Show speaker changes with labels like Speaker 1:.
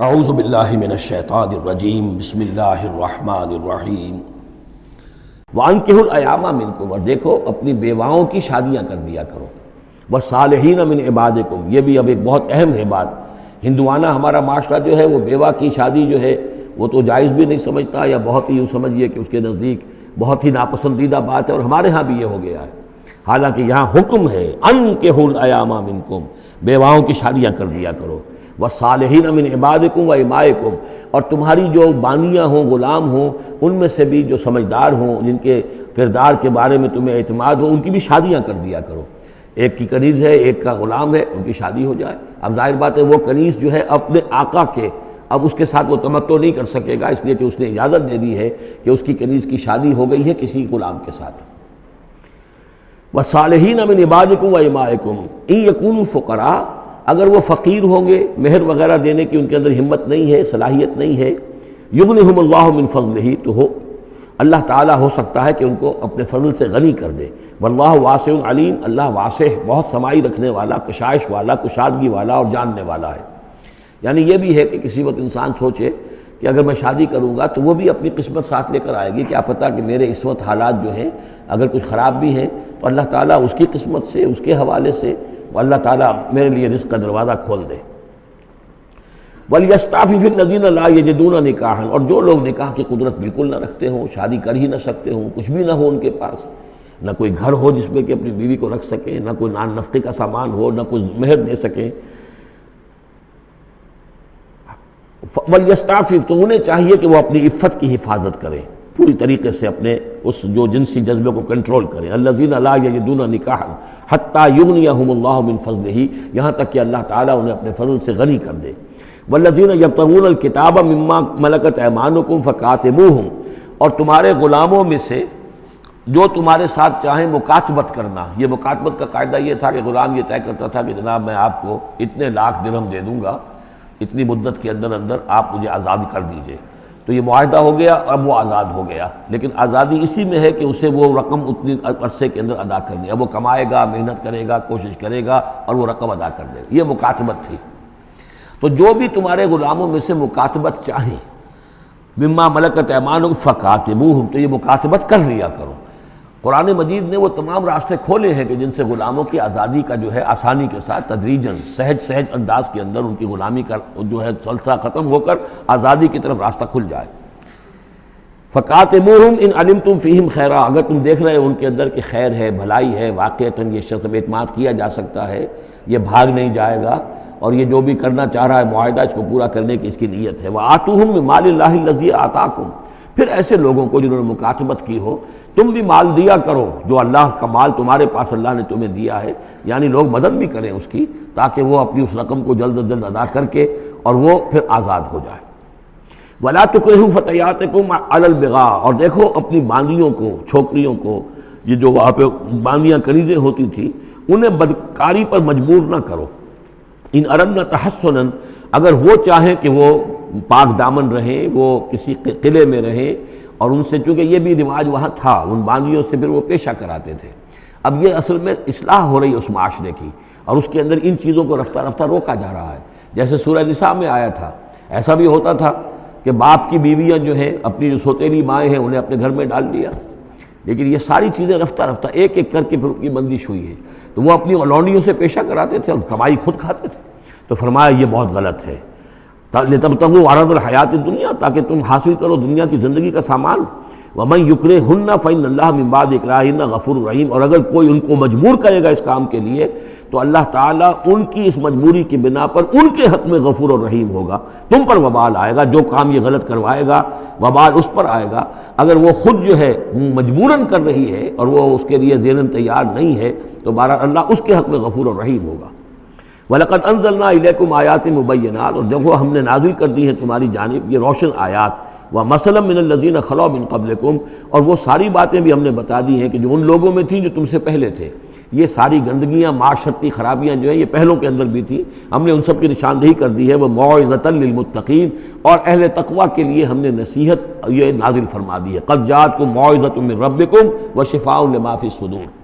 Speaker 1: اعوذ باللہ من الشیطان الرجیم بسم اللہ الرحمن الرحیم وانکحوا الایام منکم، اور دیکھو اپنی بیواؤں کی شادیاں کر دیا کرو، والصالحین من عبادکم، یہ بھی اب ایک بہت اہم ہے بات۔ ہندوانہ ہمارا معاشرہ جو ہے وہ بیوہ کی شادی جو ہے وہ تو جائز بھی نہیں سمجھتا، یا بہت ہی یوں سمجھیے کہ اس کے نزدیک بہت ہی ناپسندیدہ بات ہے، اور ہمارے ہاں بھی یہ ہو گیا ہے۔ حالانکہ یہاں حکم ہے انکحوا الایام منکم، بیواؤں کی شادیاں کر دیا کرو، والصالحین من عبادکم و امائکم، اور تمہاری جو بانیاں ہوں، غلام ہوں، ان میں سے بھی جو سمجھدار ہوں، جن کے کردار کے بارے میں تمہیں اعتماد ہو، ان کی بھی شادیاں کر دیا کرو۔ ایک کی کنیز ہے، ایک کا غلام ہے، ان کی شادی ہو جائے۔ اب ظاہر بات ہے وہ کنیز جو ہے اپنے آقا کے، اب اس کے ساتھ وہ تمتع نہیں کر سکے گا، اس لیے کہ اس نے اجازت دے دی ہے کہ اس کی کنیز کی شادی ہو گئی ہے کسی غلام کے ساتھ۔ والصالحین من عبادکم و امائکم ان یکونوا فقراء، اگر وہ فقیر ہوں گے، مہر وغیرہ دینے کی ان کے اندر ہمت نہیں ہے، صلاحیت نہیں ہے، یغنہم اللہ من فضلہ، تو ہو اللہ تعالیٰ ہو سکتا ہے کہ ان کو اپنے فضل سے غنی کر دے۔ واللہ واسع علیم، اللہ واسع بہت سمائی رکھنے والا، کشائش والا، کشادگی والا اور جاننے والا ہے۔ یعنی یہ بھی ہے کہ کسی وقت انسان سوچے کہ اگر میں شادی کروں گا تو وہ بھی اپنی قسمت ساتھ لے کر آئے گی، کیا پتہ کہ میرے اس وقت حالات جو ہیں اگر کچھ خراب بھی ہیں تو اللہ تعالیٰ اس کی قسمت سے، اس کے حوالے سے وہ اللہ تعالیٰ میرے لیے رزق کا دروازہ کھول دے۔ وَلْيَسْتَعْفِفِ الَّذِينَ لَا يَجِدُونَ نِكَاحًا، اور جو لوگ نکاح کی قدرت بالکل نہ رکھتے ہوں، شادی کر ہی نہ سکتے ہوں، کچھ بھی نہ ہو ان کے پاس، نہ کوئی گھر ہو جس میں کہ اپنی بیوی کو رکھ سکیں، نہ کوئی نان نفقے کا سامان ہو، نہ کوئی مہر دے سکیں، وَلْيَسْتَعْفِفْ، تو انہیں چاہیے کہ وہ اپنی عفت کی حفاظت کریں، پوری طریقے سے اپنے اس جو جنسی جذبے کو کنٹرول کریں۔ الذین لا یجدون نکاحا حتی یغنیہم اللہ من فضلہ، یہاں تک کہ اللہ تعالیٰ انہیں اپنے فضل سے غنی کر دے۔ والذین یبتغون الکتاب مما ملکت ایمانکم فکاتبوہم، اور تمہارے غلاموں میں سے جو تمہارے ساتھ چاہیں مکاتبت کرنا۔ یہ مکاتبت کا قاعدہ یہ تھا کہ غلام یہ طے کرتا تھا کہ جناب میں آپ کو اتنے لاکھ درہم دے دوں گا، اتنی مدت کے اندر اندر آپ مجھے آزاد کر دیجئے، تو یہ معاہدہ ہو گیا، اب وہ آزاد ہو گیا۔ لیکن آزادی اسی میں ہے کہ اسے وہ رقم اتنی عرصے کے اندر ادا کرنی ہے، اب وہ کمائے گا، محنت کرے گا، کوشش کرے گا اور وہ رقم ادا کر دے گا۔ یہ مکاتبت تھی۔ تو جو بھی تمہارے غلاموں میں سے مکاتبت چاہیں، مما ملکت ایمانکم فکاتبوہم، تو یہ مکاتبت کر لیا کرو۔ قرآن مجید نے وہ تمام راستے کھولے ہیں کہ جن سے غلاموں کی آزادی کا جو ہے آسانی کے ساتھ تدریجاً سہج انداز کے اندر ان کی غلامی کا جو ہے سلسلہ ختم ہو کر آزادی کی طرف راستہ کھل جائے۔ فَقَاتِبُوهُمْ إِنْ عَلِمْتُمْ فِيهِمْ خَيْرًا، اگر تم دیکھ رہے ہو ان کے اندر کہ خیر ہے، بھلائی ہے، واقعتاً یہ شخص پہ اعتماد کیا جا سکتا ہے، یہ بھاگ نہیں جائے گا، اور یہ جو بھی کرنا چاہ رہا ہے معاہدہ اس کو پورا کرنے کی اس کی نیت ہے۔ وَآتُوهُمْ مِن مَالِ اللَّهِ الَّذِي آتَاكُمْ، پھر ایسے لوگوں کو جنہوں نے مکاتبت کی ہو تم بھی مال دیا کرو، جو اللہ کا مال تمہارے پاس اللہ نے تمہیں دیا ہے، یعنی لوگ مدد بھی کریں اس کی، تاکہ وہ اپنی اس رقم کو جلد از جلد ادا کر کے اور وہ پھر آزاد ہو جائے۔ وَلَا تُكْرِهُوا فَتَيَاتِكُمْ عَلَى الْبِغَاءِ، اور دیکھو اپنی باندیوں کو، چھوکریوں کو، یہ جو وہاں پہ باندیاں کنیزیں ہوتی تھیں، انہیں بدکاری پر مجبور نہ کرو۔ ان اردنا تحسنا، اگر وہ چاہیں کہ وہ پاک دامن رہیں، وہ کسی قلعے میں رہیں، اور ان سے چونکہ یہ بھی رواج وہاں تھا، ان باندیوں سے پھر وہ پیشہ کراتے تھے۔ اب یہ اصل میں اصلاح ہو رہی ہے اس معاشرے کی، اور اس کے اندر ان چیزوں کو رفتہ رفتہ روکا جا رہا ہے۔ جیسے سورہ نساء میں آیا تھا، ایسا بھی ہوتا تھا کہ باپ کی بیویاں جو ہیں، اپنی جو سوتیلی مائیں ہیں، انہیں اپنے گھر میں ڈال دیا، لیکن یہ ساری چیزیں رفتہ رفتہ ایک ایک کر کے پھر ان کی بندش ہوئی ہے، تو وہ اپنی لونڈیوں سے پیشہ کراتے تھے اور کمائی خود کھاتے تھے۔ تو فرمایا یہ بہت غلط ہے، لِتَبْتَغُوا عَرَضَ الْحَيَاةِ الدُّنْيَا، تاکہ تم حاصل کرو دنیا کی زندگی کا سامان۔ وَمَنْ يُكْرِهُنَّ فَإِنَّ اللَّهَ مِن بَعْدِ إِكْرَاهِهِنَّ غَفُورٌ رَحِيمٌ، اور اگر کوئی ان کو مجبور کرے گا اس کام کے لیے تو اللہ تعالیٰ ان کی اس مجبوری کی بنا پر ان کے حق میں غفور اور رحیم ہوگا۔ تم پر وبال آئے گا، جو کام یہ غلط کروائے گا وبال اس پر آئے گا۔ اگر وہ خود جو ہے مجبوراً کر رہی ہے اور وہ اس کے لیے ذہناً تیار نہیں ہے تو بہرحال اللہ اس کے حق میں غفور اور رحیم ہوگا۔ وَلَقَدْ أَنزَلْنَا إِلَيْكُمْ آيَاتٍ مُبَيِّنَاتٍ، اور دیکھو ہم نے نازل کر دی ہیں تمہاری جانب یہ روشن آیات، وَمَثَلًا مِّنَ الَّذِينَ خَلَوْا مِن قَبْلِكُمْ، اور وہ ساری باتیں بھی ہم نے بتا دی ہیں کہ جو ان لوگوں میں تھیں جو تم سے پہلے تھے۔ یہ ساری گندگیاں، معاشرتی خرابیاں جو ہیں یہ پہلوں کے اندر بھی تھیں، ہم نے ان سب کی نشاندہی کر دی ہے۔ وَمَوْعِظَةً لِّلْمُتَّقِينَ، اور اہل تقویٰ کے لیے ہم نے نصیحت یہ نازل فرما دی ہے۔ قَدْ جَاءَتْكُم مَوْعِظَةٌ مِّن رَّبِّكُمْ وَشِفَاءٌ لِّمَا فِي الصُّدُورِ۔